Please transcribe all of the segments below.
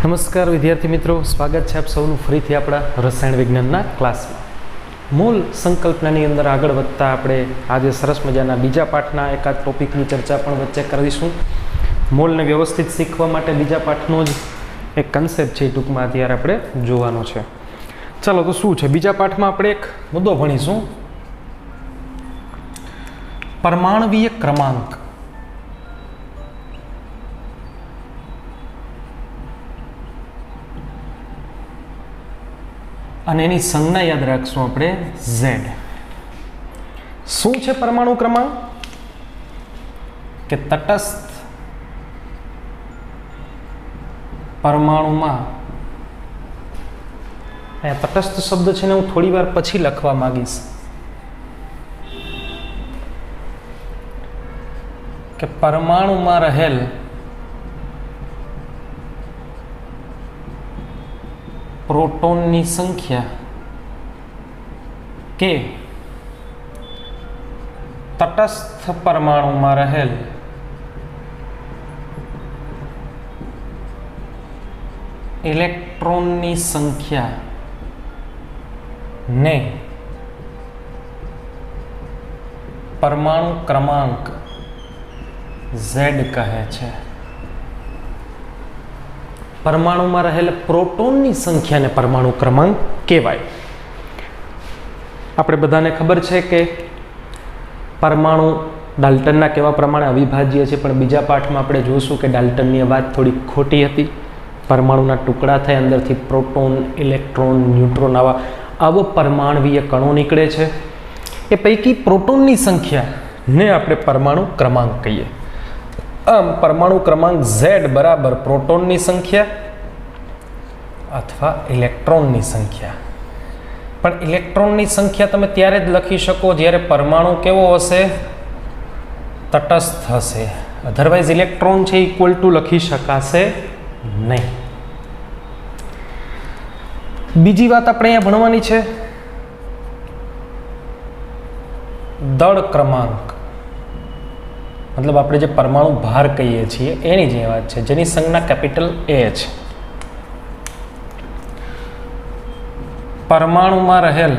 નમસ્કાર વિદ્યાર્થી મિત્રો, સ્વાગત છે આપ સૌનું ફરીથી આપણા રસાયણ વિજ્ઞાનના ક્લાસમાં. મોલ સંકલ્પનાની અંદર આગળ વધતા આપણે આજે સરસ મજાના બીજા પાઠના એકાદ ટોપિકની ચર્ચા પણ વચ્ચે કરીશું. મોલને વ્યવસ્થિત શીખવા માટે બીજા પાઠનો જ એક કન્સેપ્ટ છે, ટૂંકમાં અત્યારે આપણે જોવાનો છે. ચાલો તો શું છે બીજા પાઠમાં આપણે એક મુદ્દો ભણીશું, પરમાણવીય ક્રમાંક. અને એની સંજ્ઞા યાદ રાખશું આપણે Z. શું છે પરમાણુ ક્રમાંક? કે તટસ્થ પરમાણુમાં, અહીંયા તટસ્થ શબ્દ છે ને હું થોડી વાર પછી લખવા માંગીશ, કે પરમાણુમાં રહેલ પ્રોટોનની સંખ્યા કે તટસ્થ પરમાણુમાં રહેલ ઇલેક્ટ્રોનની સંખ્યા ને પરમાણુ ક્રમાંક Z કહે છે. પરમાણુમાં રહેલા પ્રોટોનની સંખ્યાને પરમાણુ ક્રમાંક કહેવાય. આપણે બધાને ખબર છે કે પરમાણુ ડાલ્ટનના કહેવા પ્રમાણે અવિભાજ્ય છે, પણ બીજા પાઠમાં આપણે જોઈશું કે ડાલ્ટનની વાત થોડી ખોટી હતી. પરમાણુના ટુકડા થાય, અંદરથી પ્રોટોન, ઇલેક્ટ્રોન, ન્યુટ્રોન આવો પરમાણવીય કણો નીકળે છે. એ પૈકી પ્રોટોનની સંખ્યાને આપણે પરમાણુ ક્રમાંક કહીએ. આમ પરમાણુ ક્રમાંક Z બરાબર પ્રોટોનની સંખ્યા અથવા ઇલેક્ટ્રોનની સંખ્યા. પણ ઇલેક્ટ્રોનની સંખ્યા તમે ત્યારે જ લખી શકો જ્યારે પરમાણુ કેવો હશે? તટસ્થ હશે. અધરવાઇઝ ઇલેક્ટ્રોન છે ઇક્વલ ટુ લખી શકાશે નહીં. બીજી વાત આપણે અહીંયા ભણવાની છે દળ ક્રમાંક. મતલબ આપણે જે પરમાણુ ભાર કહીએ છીએ એની જે વાત છે, જેની સંજ્ઞા કેપિટલ A છે. પરમાણુમાં રહેલ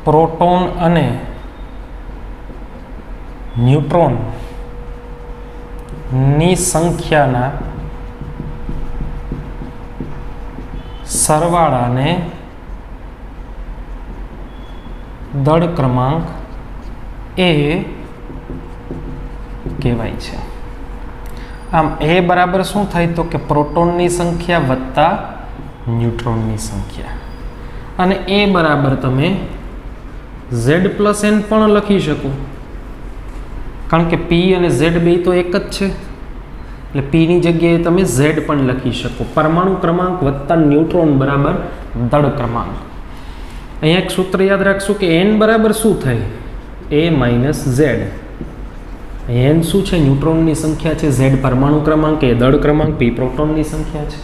પ્રોટોન અને ન્યુટ્રોન ની સંખ્યાના સરવાળાને દળ ક્રમાંક A કહેવાય છે. આમ A બરાબર શું થાય તો કે પ્રોટોનની સંખ્યા વત્તા ન્યુટ્રોનની સંખ્યા. અને A બરાબર તમે Z પ્લસ N પણ લખી શકો, કારણ કે P અને Z બે તો એક જ છે, એટલે P ની જગ્યાએ તમે Z પણ લખી શકો. પરમાણુ ક્રમાંક વત્તા ન્યુટ્રોન બરાબર દળ ક્રમાંક. અહીંયા એક સૂત્ર યાદ રાખશું કે N બરાબર શું થાય? A minus Z. N શું છે? ન્યુટ્રોનની સંખ્યા છે. Z પરમાણુ ક્રમાંક, એ દળ ક્રમાંક, P પ્રોટોનની સંખ્યા છે.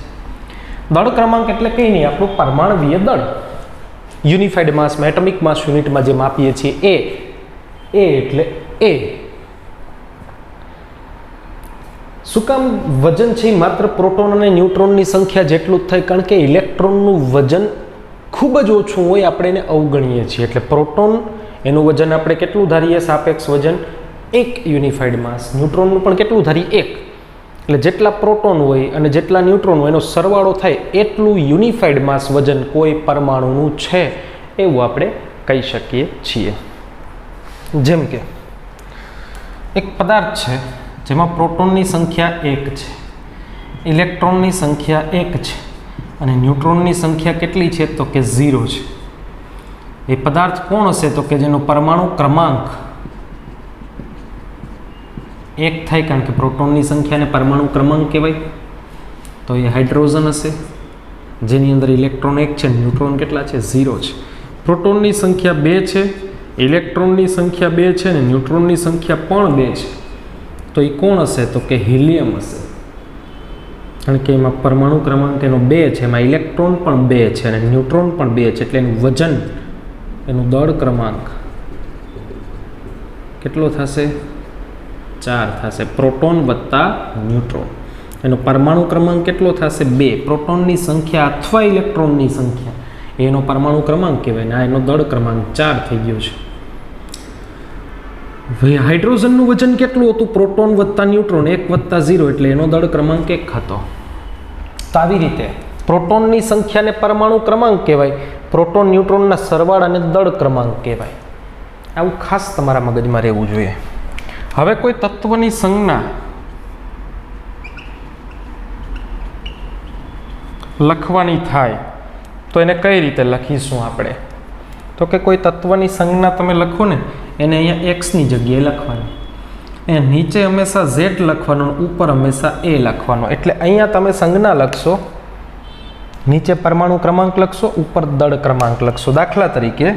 દળ ક્રમાંક એટલે કંઈ નહીં, આપણું પરમાણવીય દળ. યુનિફાઈડ માસમાં, એટમિક માસ યુનિટમાં જે માપીએ છીએ એ એટલે A. શું કામ વજન છે માત્ર પ્રોટોન અને ન્યુટ્રોનની સંખ્યા જેટલું જ થાય? કારણ કે ઇલેક્ટ્રોનનું વજન ખૂબ જ ઓછું હોય, આપણે એને અવગણીએ છીએ. એટલે પ્રોટોન એનું વજન આપણે કેટલું ધારીએ? સાપેક્ષ વજન 1 યુનિફાઈડ માસ. ન્યુટ્રોનનું પણ કેટલું ધારીએ? 1. એટલે જેટલા પ્રોટોન હોય અને જેટલા ન્યુટ્રોન હોય એનો સરવાળો થાય એટલું યુનિફાઈડ માસ વજન કોઈ પરમાણુનું છે એવું આપણે કહી શકીએ છીએ. જેમ કે એક પદાર્થ છે જેમાં પ્રોટોનની સંખ્યા 1 છે, ઇલેક્ટ્રોનની સંખ્યા 1 છે અને ન્યુટ્રોનની સંખ્યા કેટલી છે તો કે 0 છે. એ પદાર્થ કોણ હશે તો કે જેનો પરમાણુ ક્રમાંક 1 થાય, કારણ કે પ્રોટોનની સંખ્યાને પરમાણુ ક્રમાંક કહેવાય. તો એ હાઇડ્રોજન હશે, જેની અંદર ઇલેક્ટ્રોન 1 છે, ન્યુટ્રોન કેટલા છે? 0 છે. પ્રોટોનની સંખ્યા 2 છે, ઇલેક્ટ્રોનની સંખ્યા 2 છે અને ન્યુટ્રોનની સંખ્યા પણ 2 છે. તો એ કોણ હશે તો કે હિલિયમ હશે, કારણ કે એમાં પરમાણુ ક્રમાંક એનો 2 છે, એમાં ઇલેક્ટ્રોન પણ 2 છે અને ન્યુટ્રોન પણ 2 છે. એટલે એનું વજન, એનું દળ ક્રમાંક કેટલો થશે? 4 થશે પ્રોટોન વત્તા ન્યુટ્રોન. એનો પરમાણુ ક્રમાંક કેટલો થશે 2. પ્રોટોનની સંખ્યા અથવા ઇલેક્ટ્રોનની સંખ્યા એનો પરમાણુ ક્રમાંક કહેવાય ને આ એનો દળ ક્રમાંક 4 થઈ ગયો છે. હાઇડ્રોજનનું વજન કેટલું હતું પ્રોટોન વત્તા ન્યુટ્રોન 1 વત્તા 0 એટલે એનો દળ ક્રમાંક 1 હતો. તો આવી રીતે પ્રોટોનની સંખ્યાને પરમાણુ ક્રમાંક કહેવાય, પ્રોટોન ન્યુટ્રોનના સરવાળાને દળ ક્રમાંક કહેવાય. આવું ખાસ તમારા મગજમાં રહેવું જોઈએ. હવે કોઈ તત્વની સંજ્ઞા લખવાની થાય તો એને કઈ રીતે લખીશું આપણે? તો કે કોઈ તત્વની સંજ્ઞા તમે લખો ને એને અહીંયા એક્સની જગ્યાએ લખવાની, અહીંયા નીચે હંમેશા ઝેડ લખવાનો, ઉપર હંમેશા એ લખવાનો. એટલે અહીંયા તમે સંજ્ઞા લખશો, નીચે પરમાણુ ક્રમાંક લખશો, ઉપર દળ ક્રમાંક લખશો. દાખલા તરીકે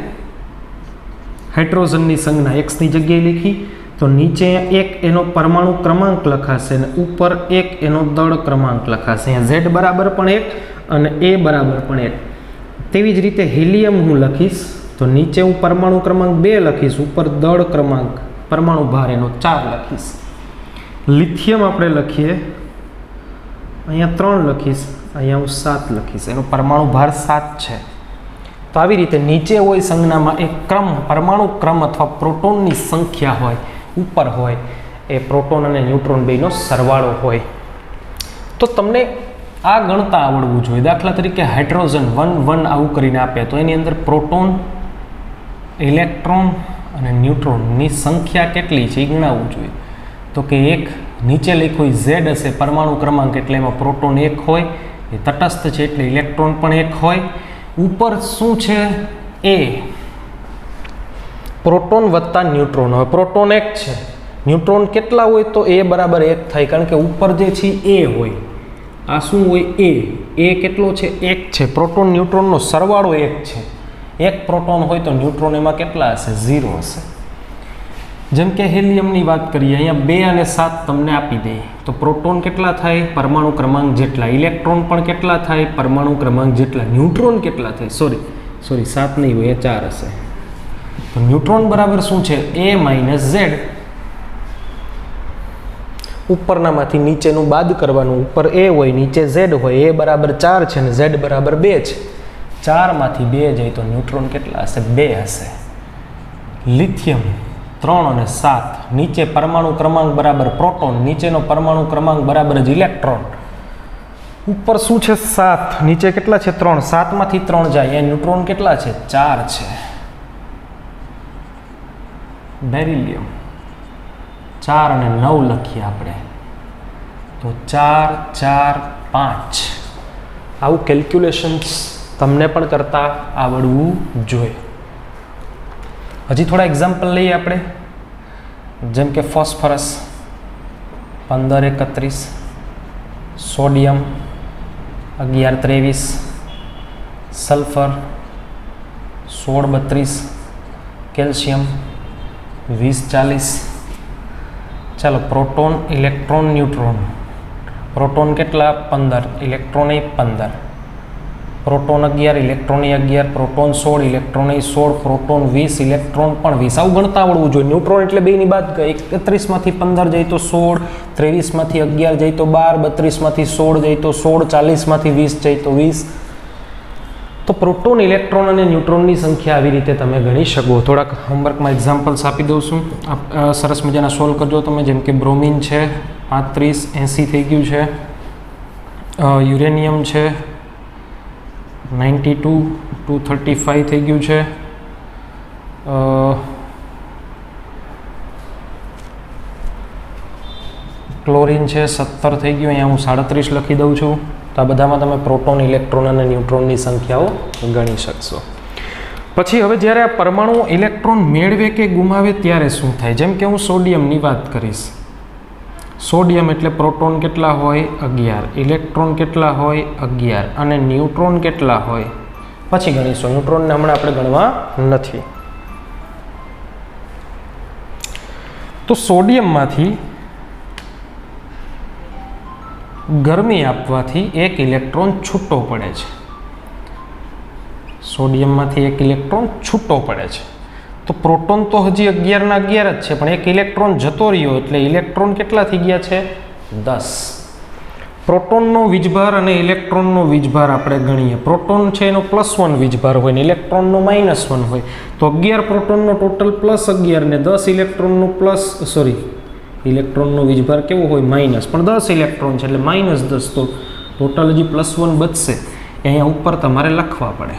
હાઇડ્રોજનની સંજ્ઞા એક્સની જગ્યાએ લીખી તો નીચે 1 એનો પરમાણુ ક્રમાંક લખાશે અને ઉપર 1 એનો દળ ક્રમાંક લખાશે. અહીંયા ઝેડ બરાબર પણ 1 અને એ બરાબર પણ 1. તેવી જ રીતે હિલિયમ હું લખીશ તો નીચે હું પરમાણુ ક્રમાંક 2 લખીશ, ઉપર દળ ક્રમાંક પરમાણુ ભાર એનો 4 લખીશ. લિથિયમ આપણે લખીએ, અહીંયા 3 લખીશ, અહીંયા હું 7 લખીશ, એનો પરમાણુ ભાર 7 છે. તો આવી રીતે નીચે હોય સંજ્ઞામાં એક ક્રમ, પરમાણુ ક્રમ અથવા પ્રોટોનની સંખ્યા હોય, ઉપર હોય એ પ્રોટોન અને ન્યુટ્રોન બેનો સરવાળો હોય. તો તમને આ ગણતા આવડવું જોઈએ. દાખલા તરીકે હાઇડ્રોજન 1 1 આવું કરીને આપે તો એની અંદર પ્રોટોન, ઇલેક્ટ્રોન અને ન્યુટ્રોનની સંખ્યા કેટલી છે એ ગણાવવું જોઈએ. તો કે એક નીચે લખ્યું ઝેડ હશે પરમાણુ ક્રમાંક એટલે એમાં પ્રોટોન 1 હોય, એ તટસ્થ છે એટલે ઇલેક્ટ્રોન પણ 1 હોય. ઉપર શું છે એ પ્રોટોન વત્તા ન્યુટ્રોન. હવે પ્રોટોન 1 છે, ન્યુટ્રોન કેટલા હોય તો એ બરાબર 1 થાય, કારણ કે ઉપર જે છે એ હોય, આ શું હોય એ કેટલો છે 1 છે. પ્રોટોન ન્યુટ્રોનનો સરવાળો 1 છે. 1 પ્રોટોન હોય તો ન્યુટ્રોન એમાં કેટલા હશે 0 હશે. જેમ કે હિલિયમની વાત કરીએ, અહીંયા 2 અને 7 તમને આપી દે તો પ્રોટોન કેટલા થાય પરમાણુ ક્રમાંક જેટલા, ઇલેક્ટ્રોન પણ કેટલા થાય પરમાણુ ક્રમાંક જેટલા, ન્યુટ્રોન કેટલા થાય સોરી 7 નહીં હોય, એ 4 હશે. તો ન્યુટ્રોન બરાબર શું છે a માઇનસ ઝેડ. ઉપરનામાંથી નીચેનું બાદ કરવાનું, ઉપર a હોય નીચે z હોય, a બરાબર 4 છે અને z બરાબર 2 છે. 4 માંથી 2 જાય તો ન્યુટ્રોન કેટલા હશે 2 હશે. લિથિયમ 3 અને 7, નીચે પરમાણુ ક્રમાંક બરાબર પ્રોટોન, નીચેનો પરમાણુ ક્રમાંક બરાબર જ ઇલેક્ટ્રોન. ઉપર શું છે 7, નીચે કેટલા છે 3, 7 માંથી 3 જાય, એ ન્યુટ્રોન કેટલા છે 4 છે. બેરિલિયમ 4 અને 9 લખીએ આપણે તો 4 4 5. આવું કેલ્ક્યુલેશન્સ તમને પણ કરતા આવડવું જોઈએ. હજી થોડા એક્ઝામ્પલ લઈએ આપણે. જેમ કે ફોસ્ફરસ 15 31, સોડિયમ 11 23, સલ્ફર 16 32, કેલ્શિયમ 20 40. ચાલો પ્રોટોન, ઇલેક્ટ્રોન, ન્યુટ્રોન. પ્રોટોન કેટલા 15, electron 15, proton 11, electron 11, proton 16, electron 16, proton 20, electron પણ 20. આવું ગણતા આવડવું જોઈએ. ન્યુટ્રોન એટલે બેની બાદ 31 માંથી 15 જાય તો 16, 23 માંથી 11 જાય તો 12, 32 માંથી 16 જાય તો 16, 40 માંથી 20 જાય તો 20. તો પ્રોટોન, ઇલેક્ટ્રોન અને ન્યુટ્રોનની સંખ્યા આવી રીતે તમે ગણી શકો. થોડાક હોમવર્કમાં એક્ઝામ્પલ્સ આપી દઉં છું, સરસ મજાના સોલ્વ કરજો તમે. જેમ કે બ્રોમિન છે 35 80 થઈ ગયું છે, યુરેનિયમ છે 92 235 થઈ ગયું છે, ક્લોરિન છે 17 થઈ ગયું, અહીંયા હું 37 લખી દઉં છું. તો આ બધામાં તમે પ્રોટોન, ઇલેક્ટ્રોન અને ન્યુટ્રોનની સંખ્યાઓ ગણી શકશો. પછી હવે જ્યારે આ પરમાણુ ઇલેક્ટ્રોન મેળવે કે ગુમાવે ત્યારે શું થાય? જેમ કે હું સોડિયમની વાત કરીશ. સોડિયમ એટલે પ્રોટોન કેટલા હોય 11, ઇલેક્ટ્રોન કેટલા હોય 11 અને ન્યુટ્રોન કેટલા હોય પછી ગણીશું. ન્યુટ્રોનને હમણાં આપણે ગણવા નથી. તો સોડિયમમાંથી ગરમી આપવાથી એક ઇલેક્ટ્રોન છૂટો પડે છે. સોડિયમમાંથી એક ઇલેક્ટ્રોન છૂટો પડે છે. તો પ્રોટોન તો હજી 11 ના 11 જ છે, પણ એક ઇલેક્ટ્રોન જતો રહ્યો એટલે ઇલેક્ટ્રોન કેટલા થઈ ગયા છે? 10. પ્રોટોનનો વીજભાર અને ઇલેક્ટ્રોનનો વીજભાર આપણે ગણીએ. પ્રોટોન છે એનો +1 વીજભાર હોય ને ઇલેક્ટ્રોનનો -1 હોય, તો 11 પ્રોટોનનો ટોટલ +11 ને 10 ઇલેક્ટ્રોનનો ઇલેક્ટ્રોનનો વીજભાર કેવો હોય? માઇનસ, પણ 10 ઇલેક્ટ્રોન છે એટલે -10, તો ટોટલ હજી +1 બચશે. અહીંયા ઉપર તમારે લખવા પડે.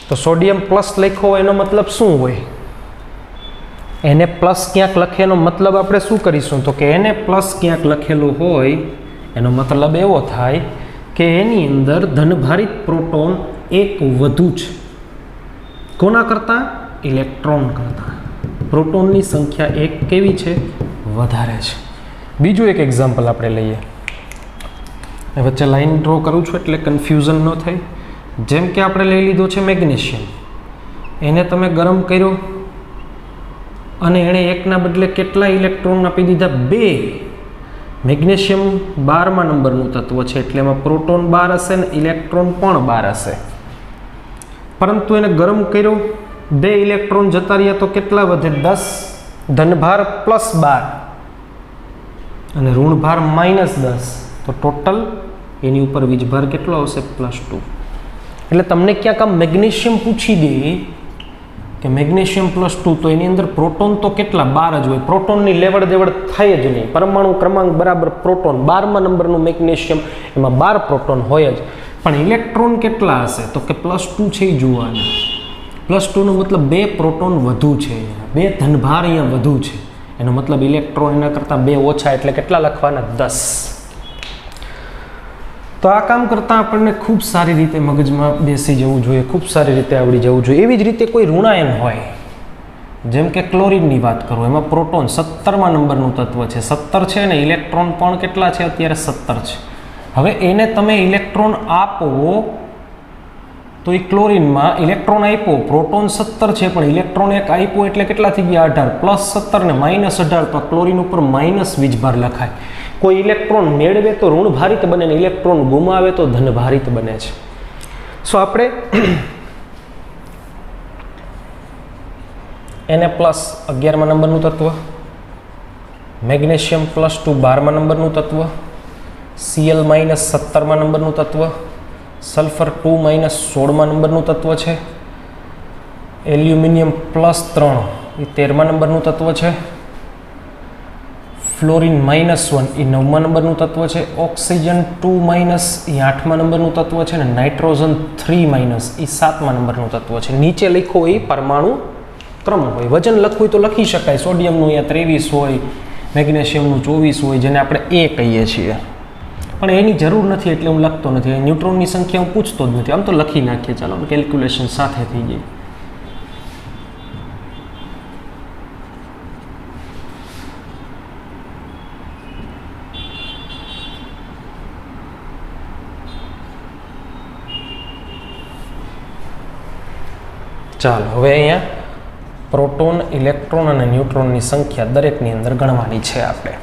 તો સોડિયમ પ્લસ લખ્યો હોય એનો મતલબ શું હોય? એને પ્લસ ક્યાંક લખેનો મતલબ આપણે શું કરીશું? તો કે એને પ્લસ ક્યાંક લખેલું હોય એનો મતલબ એવો થાય કે એની અંદર ધનભારિત પ્રોટોન એક વધુ છે. કોના કરતાં? ઇલેક્ટ્રોન કરતાં. પ્રોટોનની સંખ્યા એક કેવી છે? વધારે છે. બીજું એક એક્ઝામ્પલ આપણે લઈએ. વચ્ચે લાઈન ડ્રો કરું છું એટલે કન્ફ્યુઝન ન થાય. જેમ કે આપણે લઈ લીધો છે મેગ્નેશિયમ. એને તમે ગરમ કર્યો અને એણે એકના બદલે કેટલા ઇલેક્ટ્રોન આપી દીધા? 2. મેગ્નેશિયમ 12મા નંબરનું તત્વ છે એટલે એમાં પ્રોટોન 12 હશે ને ઇલેક્ટ્રોન પણ 12 હશે. પરંતુ એને ગરમ કર્યો, 2 ઇલેક્ટ્રોન જતા રહ્યા તો કેટલા વધે? 10. ધનભાર +12 અને ઋણભાર -10, તો ટોટલ એની ઉપર વીજભાર કેટલો આવશે? +2. એટલે તમને ક્યાંક આમ મેગ્નેશિયમ પૂછી દે કે મેગ્નેશિયમ +2, તો એની અંદર પ્રોટોન તો કેટલા? 12 જ હોય. પ્રોટોનની લેવડ દેવડ થાય જ નહીં. પરમાણુ ક્રમાંક બરાબર પ્રોટોન. 12મા નંબરનું મેગ્નેશિયમ, એમાં 12 પ્રોટોન હોય જ. પણ ઇલેક્ટ્રોન કેટલા હશે? તો કે +2 છે એ જોવાના. +2નો મતલબ 2 પ્રોટોન વધુ છે, 2 ધનભાર અહીંયા વધુ છે. એનો મતલબ ઇલેક્ટ્રોન એના કરતાં 2 ઓછા, એટલે કેટલા લખવાના? 10. તો આ કામ કરતાં આપણને ખૂબ સારી રીતે મગજમાં બેસી જવું જોઈએ, ખૂબ સારી રીતે આવડી જવું જોઈએ. એવી જ રીતે કોઈ ઋણાયન હોય, જેમ કે ક્લોરીનની વાત કરું, એમાં પ્રોટોન 17મા નંબરનું તત્વ છે. 17 છે ને ઇલેક્ટ્રોન પણ કેટલા છે? અત્યારે 17 છે. હવે એને તમે ઇલેક્ટ્રોન આપો તો એ ક્લોરીનમાં ઇલેક્ટ્રોન આપ્યો, પ્રોટોન 17 છે પણ ઇલેક્ટ્રોન એક આપ્યો એટલે કેટલા થઈ ગયા? 18. +17 ને -18, તો ક્લોરીન ઉપર માઇનસ વીજભાર લખાય. કોઈ ઇલેક્ટ્રોન મેળવે તો ઋણભારિત બને ને ઇલેક્ટ્રોન ગુમાવે તો ધનભારિત બને છે. સો આપણે એને +11મા નંબરનું તત્વ, મેગ્નેશિયમ +2 12મા નંબરનું તત્વ, Cl -17મા નંબરનું તત્વ, સલ્ફર 2 -16મા નંબરનું તત્વ છે, એલ્યુમિનિયમ +3 એ 13મા નંબરનું તત્વ છે, ફ્લોરિન -1 એ 9મા નંબરનું તત્વ છે, ઓક્સિજન 2 એ 8મા નંબરનું તત્વ છે, અને નાઇટ્રોજન 3 એ 7મા નંબરનું તત્વ છે. નીચે લખ્યો એ પરમાણુ ક્રમ હોય. વજન લખવું હોય તો લખી શકાય. સોડિયમનું અહીંયા 23 હોય, મેગ્નેશિયમનું 24 હોય, જેને આપણે A કહીએ છીએ. પણ એની જરૂર નથી એટલે હું લખતો નથી. ન્યુટ્રોનની સંખ્યા હું પૂછતો જ નથી. આમ તો લખી નાખીએ, ચાલો કેલ્ક્યુલેશન સાથે થઈ જાય. ચાલો હવે અહીંયા પ્રોટોન, ઇલેક્ટ્રોન અને ન્યુટ્રોનની સંખ્યા દરેકની અંદર ગણવાની છે આપણે.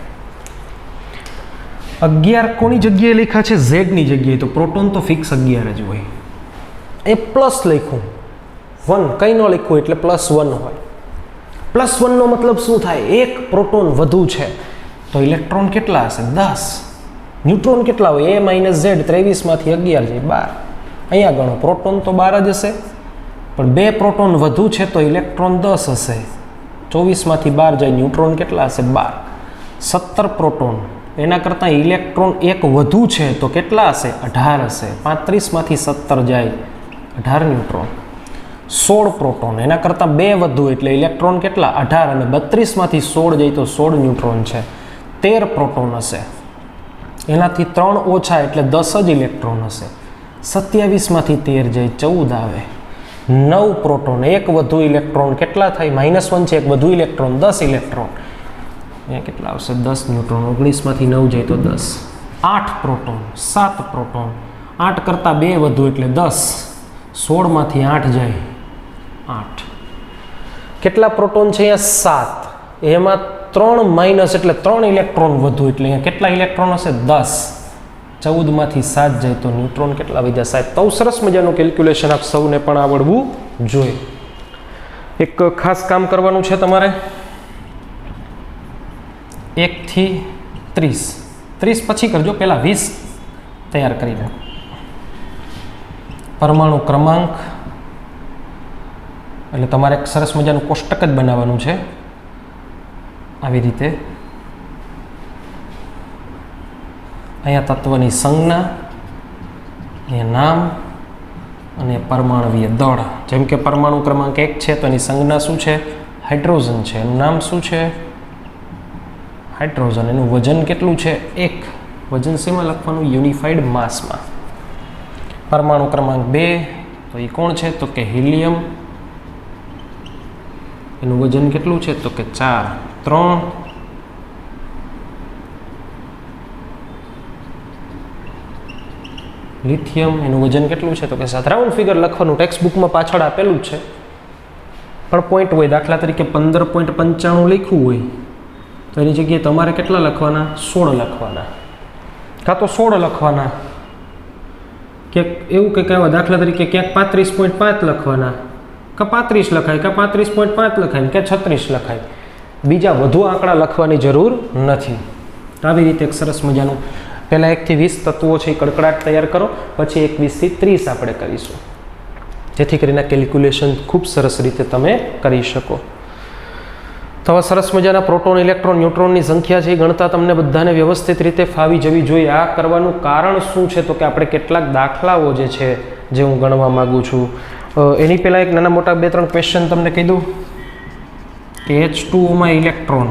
11 કોની જગ્યાએ લખ્યા છે? ઝેડની જગ્યાએ. તો પ્રોટોન તો ફિક્સ 11 જ હોય. એ પ્લસ લખ્યું, 1 કંઈ ન લખ્યું એટલે +1 હોય. +1નો મતલબ શું થાય? એક પ્રોટોન વધુ છે તો ઇલેક્ટ્રોન કેટલા હશે? 10. ન્યુટ્રોન કેટલા હોય? A - Z 23માંથી 11 છે 12. અહીંયા ગણો, પ્રોટોન તો 12 જ હશે, પણ 2 પ્રોટોન વધુ છે તો ઇલેક્ટ્રોન 10 હશે. 24માંથી 12 જાય, ન્યુટ્રોન કેટલા હશે? 12. 17 પ્રોટોન, એના કરતાં ઇલેક્ટ્રોન એક વધુ છે તો કેટલા હશે? 18 હશે. 35માંથી 17 જાય, 18 ન્યુટ્રોન. 16 પ્રોટોન, એના કરતાં 2 વધુ એટલે ઇલેક્ટ્રોન કેટલા? 18, અને 32માંથી 16 જાય તો 16 ન્યુટ્રોન છે. 13 પ્રોટોન હશે, એનાથી 3 ઓછા એટલે 10 જ ઇલેક્ટ્રોન હશે. 27માંથી 13 જાય, 14 આવે. 9 પ્રોટોન, એક વધુ ઇલેક્ટ્રોન કેટલા થાય? -1 છે, એક વધુ ઇલેક્ટ્રોન 10 ઇલેક્ટ્રોન. અહીંયા કેટલા આવશે? 10 ન્યુટ્રોન. 19માંથી 9 જાય તો 10. 8 પ્રોટોન, 7 પ્રોટોન, 8 કરતાં 2 વધુ એટલે 10. 16માંથી 8 જાય, 8. કેટલા પ્રોટોન છે? અહીંયા 7. એમાં 3 માઇનસ એટલે 3 ઇલેક્ટ્રોન વધુ એટલે અહીંયા કેટલા ઇલેક્ટ્રોન હશે? 10. 14માંથી 7 જાય તો ન્યુટ્રોન કેટલા વધ્યા? 7. તો સરસ મજાનું કેલ્ક્યુલેશન આપ સૌને પણ આવડવું જોઈએ. એક ખાસ કામ કરવાનું છે તમારે, 1 થી 30 પછી કરજો, પહેલાં 20 તૈયાર કરી લો. પરમાણુ ક્રમાંક એટલે તમારે એક સરસ મજાનું કોષ્ટક જ બનાવવાનું છે આવી રીતે. અહીંયા તત્વની સંજ્ઞા, અહીંયા નામ અને પરમાણુવીય દળ. જેમ કે પરમાણુ ક્રમાંક 1 છે તો એની સંજ્ઞા શું છે? હાઇડ્રોજન છે. એનું નામ શું છે? હાઇડ્રોજન. એનું વજન કેટલું છે? 1. વજન શેમાં લખવાનું? યુનિફાઈડ માસમાં. પરમાણુ ક્રમાંક 2 તો એ કોણ છે? તો કે હિલિયમ. એનું વજન કેટલું છે? તો કે 4. 3 લિથિયમ. એનું વજન કેટલું છે? તો કે 7. રાઉન્ડ ફિગર લખવાનું, ટેક્સ્ટ બુકમાં પાછળ આપેલું જ છે, પણ પોઈન્ટ હોય. દાખલા તરીકે 15.95 લખ્યું હોય તો એની જગ્યાએ તમારે કેટલા લખવાના? 16 લખવાના, કાં તો 16 લખવાના, ક્યાંક એવું કંઈક આવ્યા દાખલા તરીકે ક્યાંક 35.5 લખવાના, કાં 35 લખાય, કાં 35.5 લખાય, કે 36 લખાય. બીજા વધુ આંકડા લખવાની જરૂર નથી. આવી રીતે એક સરસ મજાનું પહેલાં 1 થી 20 તત્વો છે એ કડકડાટ તૈયાર કરો, પછી 21 થી 30 આપણે કરીશું, જેથી કરીને કેલ્ક્યુલેશન ખૂબ સરસ રીતે તમે કરી શકો. તો હવે સરસ મજાના પ્રોટોન, ઇલેક્ટ્રોન, ન્યુટ્રોનની સંખ્યા છે એ ગણતા તમને બધાને વ્યવસ્થિત રીતે ફાવી જવી જોઈએ. આ કરવાનું કારણ શું છે? તો કે આપણે કેટલાક દાખલાઓ જે છે જે હું ગણવા માગું છું, એની પહેલાં એક નાના મોટા 2-3 ક્વેશ્ચન તમને કહી દઉં કે H2O ઇલેક્ટ્રોન,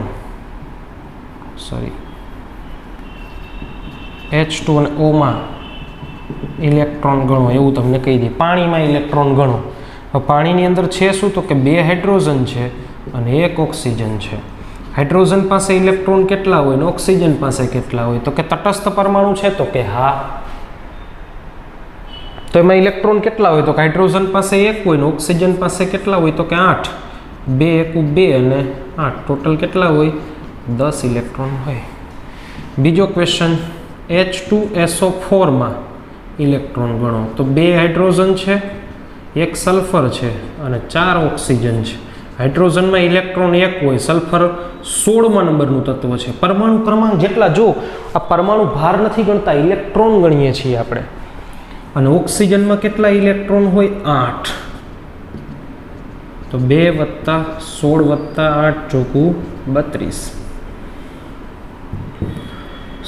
H2 અને ઓમાં ઇલેક્ટ્રોન ગણો એવું તમને કહી દે. પાણીમાં ઇલેક્ટ્રોન ગણો. પાણીની અંદર છે શું? તો કે 2 હાઇડ્રોજન છે અને 1 ઓક્સિજન છે. હાઇડ્રોજન પાસે ઇલેક્ટ્રોન કેટલા હોય ને ઓક્સિજન પાસે કેટલા હોય? તો કે તટસ્થ પરમાણુ છે, તો કે હા. તો એમાં ઇલેક્ટ્રોન કેટલા હોય? તો કે હાઇડ્રોજન પાસે 1 હોય ને ઓક્સિજન પાસે કેટલા હોય? તો કે 8. 2 × 2 અને 8, ટોટલ કેટલા હોય? 10 ઇલેક્ટ્રોન હોય. બીજો ક્વેશ્ચન, H2SO4માં ઇલેક્ટ્રોન ગણો. તો 2 હાઇડ્રોજન છે, 1 સલ્ફર છે અને 4 ઓક્સિજન છે. હાઇડ્રોજનમાં ઇલેક્ટ્રોન 1 હોય, સલ્ફર 16મા નંબરનું તત્વ છે. પરમાણુ ક્રમાંક જેટલા, જો આ પરમાણુ ભાર નથી ગણતા, ઇલેક્ટ્રોન ગણીએ છીએ આપણે. અને ઓક્સિજનમાં કેટલા ઇલેક્ટ્રોન હોય? 8. તો 2 + 16 + 8 ચોકું 32.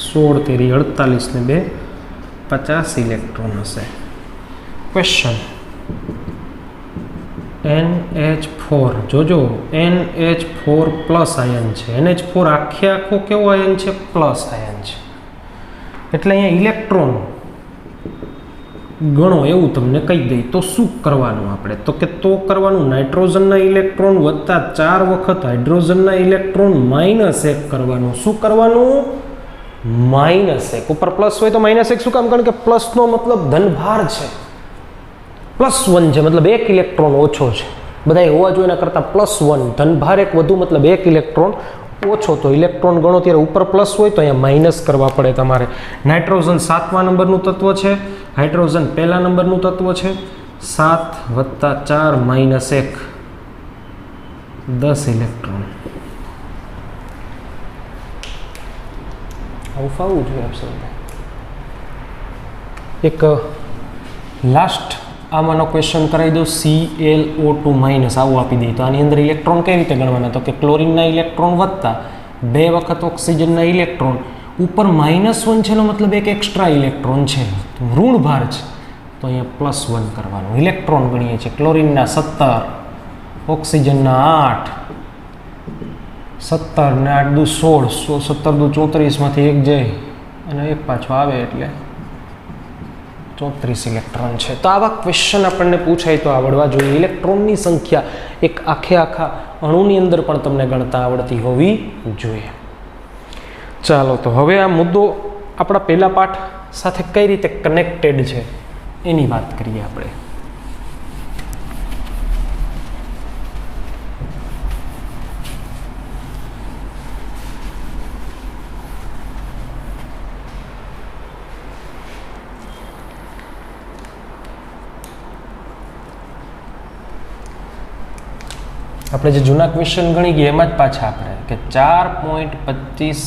16 તેરી 48 ને 2 50 ઇલેક્ટ્રોન હશે. ક્વેશ્ચન, NH4, જોજો NH4 પ્લસ આયન છે. NH4 આખો કેવો આયન છે? પ્લસ આયન છે. એટલે અહીંયા ઇલેક્ટ્રોન ગણો એવું તમને કહી દઈ તો શું કરવાનું આપણે? તો કે કરવાનું નાઇટ્રોજનના ઇલેક્ટ્રોન વત્તા 4 વખત હાઇડ્રોજનના ઇલેક્ટ્રોન -1 કરવાનું. શું કરવાનું? -1. ઉપર પ્લસ હોય તો -1 શું કામ? કારણ કે પ્લસનો મતલબ ધનભાર છે, +1 છે, મતલબ 1 ઇલેક્ટ્રોન ઓછો છે. બધા હોવા જોઈએ એના કરતાં +1, ધનભાર 1 વધુ મતલબ 1 ઇલેક્ટ્રોન ઓછો. તો ઇલેક્ટ્રોન ગણો ત્યારે ઉપર પ્લસ હોય તો અહીંયા માઇનસ કરવા પડે તમારે. નાઇટ્રોજન 7મા નંબરનું તત્વ છે, હાઇડ્રોજન 1લા નંબરનું તત્વ છે. 7 + 4 - 1, 10 ઇલેક્ટ્રોન. આવું ફાવવું જોઈએ આપણે. એક લાસ્ટ આમાંનો ક્વેશ્ચન કરાવી દો, ClO2- આવું આપી દઈએ તો આની અંદર ઇલેક્ટ્રોન કઈ રીતે ગણવાના? તો કે ક્લોરિનના ઇલેક્ટ્રોન વત્તા 2 વખત ઓક્સિજનના ઇલેક્ટ્રોન. ઉપર -1 છે એનો મતલબ એક એક્સ્ટ્રા ઇલેક્ટ્રોન છે, ઋણ ભાર છે, તો અહીંયા +1 કરવાનું. ઇલેક્ટ્રોન ગણીએ છીએ. ક્લોરિનના 17, ઓક્સિજનના 8, 17 ને 8 દુ 16, 17 દુ 34 માંથી 1 જાય અને 1 પાછો આવે એટલે 34 ઇલેક્ટ્રોન છે. તો આવા ક્વેશ્ચન આપણને પૂછાય તો આવડવા જોઈએ. ઇલેક્ટ્રોનની સંખ્યા એક આખા અણુની અંદર પણ તમને ગણતા આવડતી હોવી જોઈએ. ચાલો, તો હવે આ મુદ્દો આપણા પહેલા પાઠ સાથે કઈ રીતે કનેક્ટેડ છે એની વાત કરીએ આપણે. આપણે જે જૂના ક્વેશ્ચન ગણી ગયા એમાં જ પાછા આપણે કે 4.25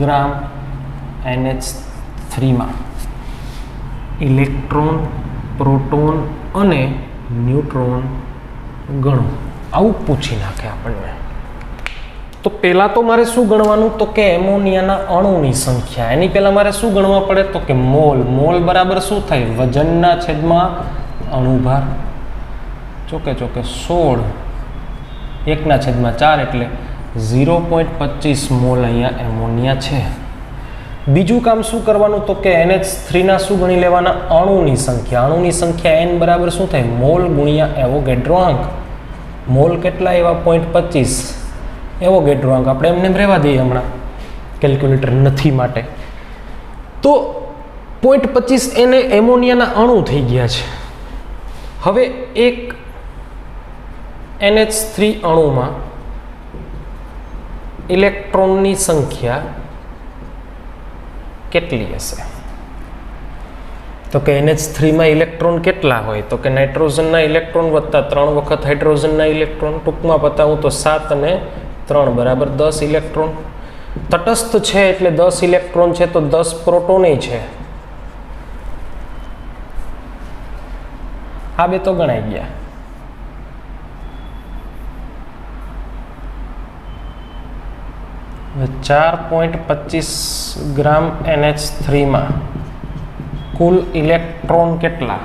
ગ્રામ NH3માં ઇલેક્ટ્રોન, પ્રોટોન અને ન્યુટ્રોન ગણો, આવું પૂછી નાખે આપણને. તો પહેલાં તો મારે શું ગણવાનું, તો કે એમોનિયાના અણુની સંખ્યા. એની પહેલાં મારે શું ગણવા પડે, તો કે મોલ. મોલ બરાબર શું થાય, વજનના છેદમાં અણુભાર. ચોકે 16 1/4 એટલે 0.25 મોલ અહીંયા એમોનિયા છે. બીજું કામ શું કરવાનું, તો કે NH3ના શું ગણી લેવાના, અણુની સંખ્યા. અણુની સંખ્યા n બરાબર શું થાય, મોલ ગુણ્યા એવોગેડ્રોઆંક. મોલ કેટલા એવા 0.25, એવોગેડ્રોઆંક આપણે એમને રહેવા દઈએ, હમણાં કેલ્ક્યુલેટર નથી માટે. તો 0.25 એને એમોનિયાના અણુ થઈ ગયા છે. હવે એક NH3 અણુમાં ઇલેક્ટ્રોનની સંખ્યા કેટલી હશે, તો કે NH3માં ઇલેક્ટ્રોન કેટલા હોય, તો કે નાઇટ્રોજનના ઇલેક્ટ્રોન વત્તા 3 વખત હાઇડ્રોજનના ઇલેક્ટ્રોન. ટૂંકમાં બતાવું તો 7 અને 3 બરાબર 10 ઇલેક્ટ્રોન. તટસ્થ છે એટલે 10 ઇલેક્ટ્રોન છે, તો 10 પ્રોટોન છે. આ બે તો ગણાઈ ગયા. હવે 4.25 ગ્રામ NH3માં કુલ ઇલેક્ટ્રોન કેટલા,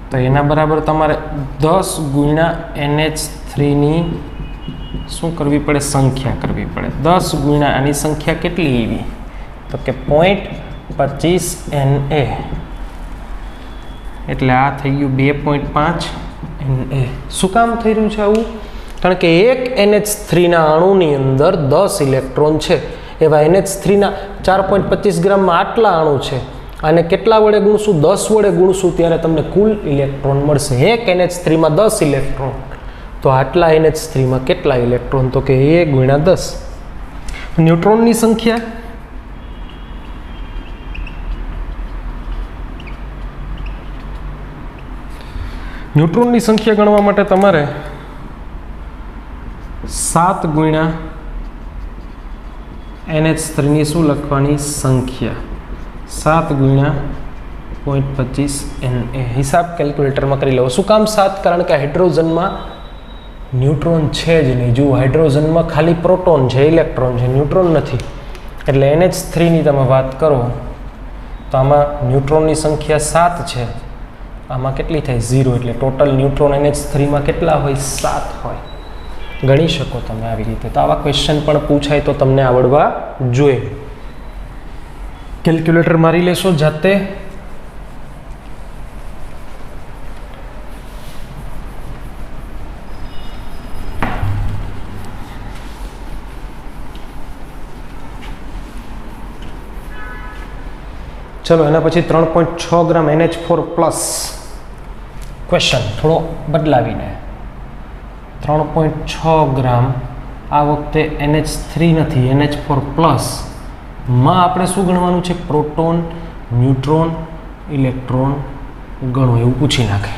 તો એના બરાબર તમારે 10 ગુણ્યા NH3ની શું કરવી પડે, સંખ્યા કરવી પડે. 10 ગુણ્યા આની સંખ્યા કેટલી એવી, તો કે 0.25 Na, એટલે આ થઈ ગયું 2.5 Na. શું કામ થઈ રહ્યું છે આવું, કારણ કે એક NH3ના અણુની અંદર 10 ઇલેક્ટ્રોન છે. એવા NH3ના 4.25 ગ્રામમાં આટલા અણુ છે, અને કેટલા વડે ગુણશું, 10 વડે ગુણશું ત્યારે તમને કુલ ઇલેક્ટ્રોન મળશે. એક NH3માં 10 ઇલેક્ટ્રોન, તો આટલા NH3માં કેટલા ઇલેક્ટ્રોન, તો કે 1 ગુણ્યા 10. ન્યુટ્રોનની સંખ્યા, ન્યુટ્રોનની સંખ્યા ગણવા માટે તમારે 7 ગુણ્યા NH3ની શું લખવાની સંખ્યા, 7 ગુણ્યા 0.25 Na. હિસાબ કેલ્ક્યુલેટરમાં કરી લેવો. શું કામ 7, કારણ કે હાઇડ્રોજનમાં ન્યુટ્રોન છે જ નહીં. જુઓ, હાઇડ્રોજનમાં ખાલી પ્રોટોન છે, ઇલેક્ટ્રોન છે, ન્યુટ્રોન નથી. એટલે NH3ની તમે વાત કરો તો આમાં ન્યુટ્રોનની સંખ્યા 7 છે, આમાં કેટલી થાય 0, એટલે ટોટલ ન્યુટ્રોન NH3માં કેટલા હોય, 7 હોય. ગણી શકો તમે આવી રીતે. તો આવા ક્વેશ્ચન પણ પૂછાય તો તમને આવડવા જોઈએ. કેલ્ક્યુલેટર મારી લેશો જાતે. ચલો એના પછી 3.6 ગ્રામ NH4 પ્લસ. ક્વેશ્ચન થોડો બદલાવીને, 3.6 ગ્રામ, આ વખતે NH3 નથી, NH4 પ્લસ માં આપણે શું ગણવાનું છે, પ્રોટોન, ન્યુટ્રોન, ઇલેક્ટ્રોન ગણો, એવું પૂછી નાખે.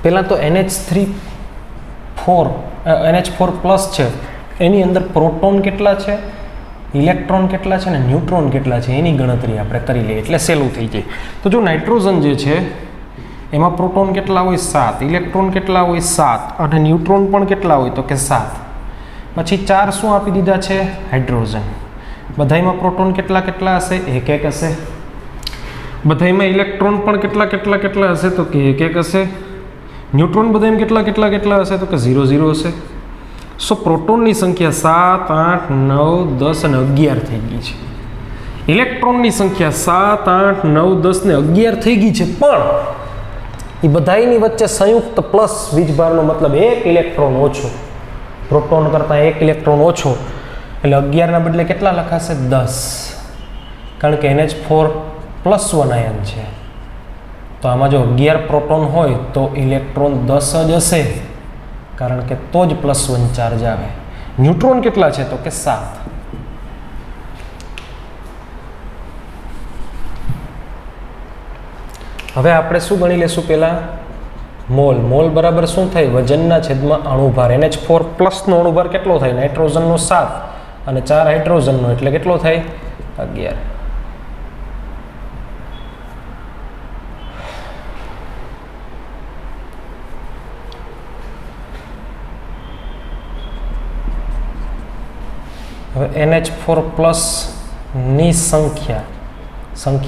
પહેલાં તો NH4 પ્લસ છે, એની અંદર પ્રોટોન કેટલા છે, ઇલેક્ટ્રોન કેટલા છે ને ન્યુટ્રોન કેટલા છે એની ગણતરી આપણે કરી લઈએ, એટલે સહેલું થઈ જાય. તો જો નાઇટ્રોજન જે છે એમાં પ્રોટોન કેટલા હોય, 7, ઇલેક્ટ્રોન કેટલા હોય, 7, અને ન્યુટ્રોન પણ કેટલા હોય, તો કે 7. પછી 4 શું આપી દીધા છે, હાઇડ્રોજન. બધાયમાં પ્રોટોન કેટલા કેટલા હશે, 1 હશે. બધાયમાં ઇલેક્ટ્રોન પણ કેટલા હશે, તો કે 1 હશે. ન્યુટ્રોન બધાયમાં કેટલા હશે, તો કે 0 હશે. સો પ્રોટોનની સંખ્યા 7, 8, 9, 10 અને 11 થઈ ગઈ છે. ઇલેક્ટ્રોનની સંખ્યા 7, 8, 9, 10 ને 11 થઈ ગઈ છે, પણ એ બધાયની વચ્ચે સંયુક્ત પ્લસ વીજભારનો મતલબ 1 ઇલેક્ટ્રોન ઓછો, પ્રોટોન કરતાં 1 ઇલેક્ટ્રોન ઓછો, એટલે 11ના બદલે કેટલા લખાશે, 10, કારણ કે NH4 +1 આયન છે. તો આમાં જો 11 પ્રોટોન હોય તો ઇલેક્ટ્રોન 10 જ હશે, કારણ કે તો જ +1 ચાર્જ આવે. ન્યુટ્રોન કેટલા છે, તો કે 7. હવે આપણે શું ગણી લેશું, પહેલાં મોલ. મોલ બરાબર શું થાય? વજનના છેદમાં અણુભાર. NH4+ નો અણુભાર કેટલો થાય? નાઇટ્રોજનનો 7 અને 4 હાઇડ્રોજનનો એટલે કેટલો થાય? 11. હવે NH4+ ની સંખ્યા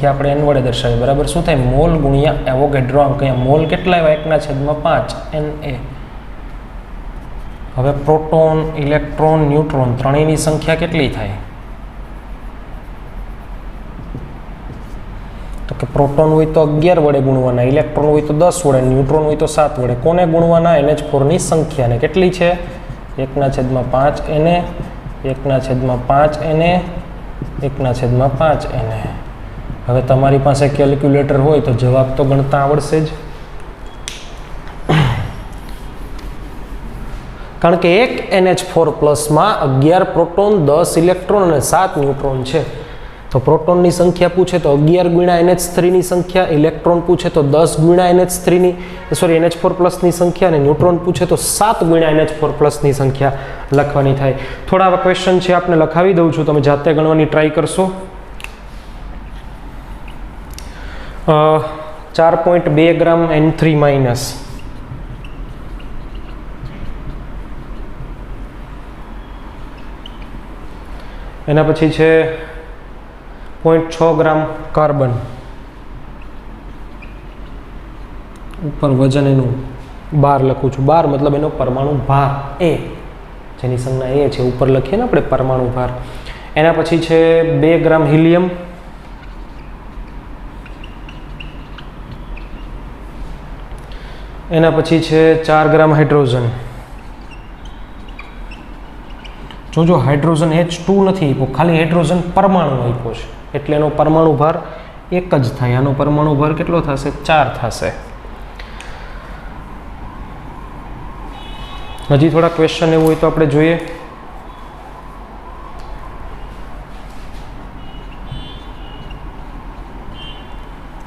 આપણે n વડે દર્શાવીએ. બરાબર શું થાય? મોલ ગુણ્યા એવોગેડ્રો અંક. અહીંયા મોલ કેટલા આવ્યા? 1/5 Na. હવે પ્રોટોન, ઇલેક્ટ્રોન, ન્યુટ્રોન ત્રણેયની સંખ્યા કેટલી થાય? તો કે પ્રોટોન હોય તો 11 વડે ગુણવાના, ઇલેક્ટ્રોન હોય તો 10 વડે, ન્યુટ્રોન હોય તો 7 વડે. કોને ગુણવાના? NH4 ની સંખ્યાને. કેટલી છે? 1/5 Na, 1/5 Na, 1/5 Na. હવે તમારી પાસે કેલ્ક્યુલેટર હોય તો જવાબ તો ગણતા આવડશે જ, કારણ કે એક NH4+ માં 11 પ્રોટોન, 10 ઇલેક્ટ્રોન અને 7 ન્યુટ્રોન છે. તો પ્રોટોનની સંખ્યા પૂછે તો 11 ગુણ્યા NH3 ની સંખ્યા, ઇલેક્ટ્રોન પૂછે તો 10 ગુણ્યા NH3 ની NH4+ ની સંખ્યા, અને ન્યુટ્રોન પૂછે તો 7 ગુણ્યા NH4+ ની સંખ્યા લખવાની થાય. થોડા આવા ક્વેશ્ચન છે, આપને લખાવી દઉં છું, તમે જાતે ગણવાની ટ્રાય કરશો. 4.2 ગ્રામ N3-, એના પછી છે 0.6 ગ્રામ કાર્બન. ઉપર વજન એનું 12 લખું છું. 12 મતલબ એનો પરમાણુ ભાર A, જેની સંજ્ઞા A છે, ઉપર લખીએ ને આપણે પરમાણુ ભાર. એના પછી છે 2 ગ્રામ હિલિયમ. એના પછી છે 4 ગ્રામ હાઇડ્રોજન. જો હાઇડ્રોજન H2 નથી આપ્યો, ખાલી હાઇડ્રોજન પરમાણુ આપ્યો છે, એટલે એનો પરમાણુ ભાર 1 જ થાય. આનો પરમાણુ ભાર કેટલો થશે? 4 થશે. હજી થોડા ક્વેશ્ચન એવું હોય તો આપણે જોઈએ.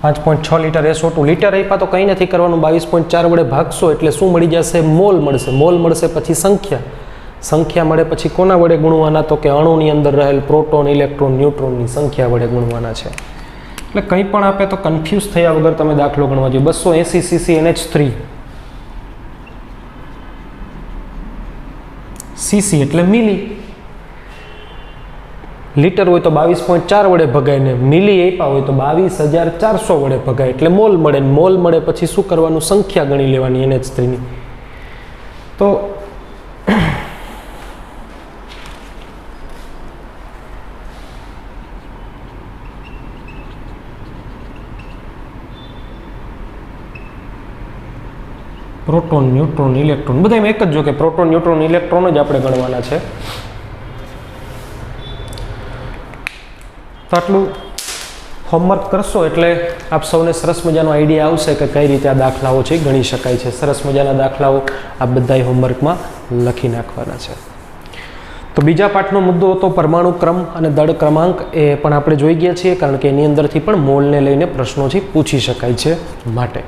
$5.6 લીટર SO2. લીટર આપ્યા તો કંઈ નથી કરવાનું, 22.4 વડે ભાગશો એટલે શું મળી જશે? મોલ મળશે. મોલ મળશે પછી સંખ્યા મળે પછી કોના વડે ગુણવાના? તો કે અણુની અંદર રહેલ પ્રોટોન, ઇલેક્ટ્રોન, ન્યુટ્રોનની સંખ્યા વડે ગુણવાના છે. એટલે કંઈ પણ આપે તો કન્ફ્યુઝ થયા વગર તમે દાખલો ગણવા જોઈએ. 280 cc NH3. cc એટલે મિલી. લીટર હોય તો 22.4 વડે ભગાય ને મિલી આપ્યા હોય તો 22,400 વડે ભગાય એટલે મોલ મળે. મોલ મળે પછી શું કરવાનું? સંખ્યા ગણી લેવાની NH3 ની. તો પ્રોટોન, ન્યુટ્રોન, ઇલેક્ટ્રોન બધામાં એક જ, જો કે પ્રોટોન, ન્યુટ્રોન, ઇલેક્ટ્રોન જ આપણે ગણવાના છે. તો આટલું હોમવર્ક કરશો એટલે આપ સૌને સરસ મજાનો આઈડિયા આવશે કે કઈ રીતે આ દાખલાઓ છે ગણી શકાય છે. સરસ મજાના દાખલાઓ આ બધાય હોમવર્કમાં લખી નાખવાના છે. તો બીજા પાઠનો મુદ્દો હતો પરમાણુ ક્રમ અને દળ ક્રમાંક. એ પણ આપણે જોઈ ગયા છીએ, કારણ કે એની અંદરથી પણ મોલને લઈને પ્રશ્નો છે પૂછી શકાય છે. માટે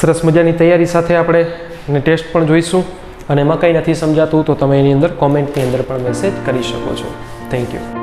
સરસ મજાની તૈયારી સાથે આપણે એને ટેસ્ટ પણ જોઈશું, અને એમાં કંઈ નથી સમજાતું તો તમે એની અંદર કોમેન્ટની અંદર પણ મેસેજ કરી શકો છો. Thank you.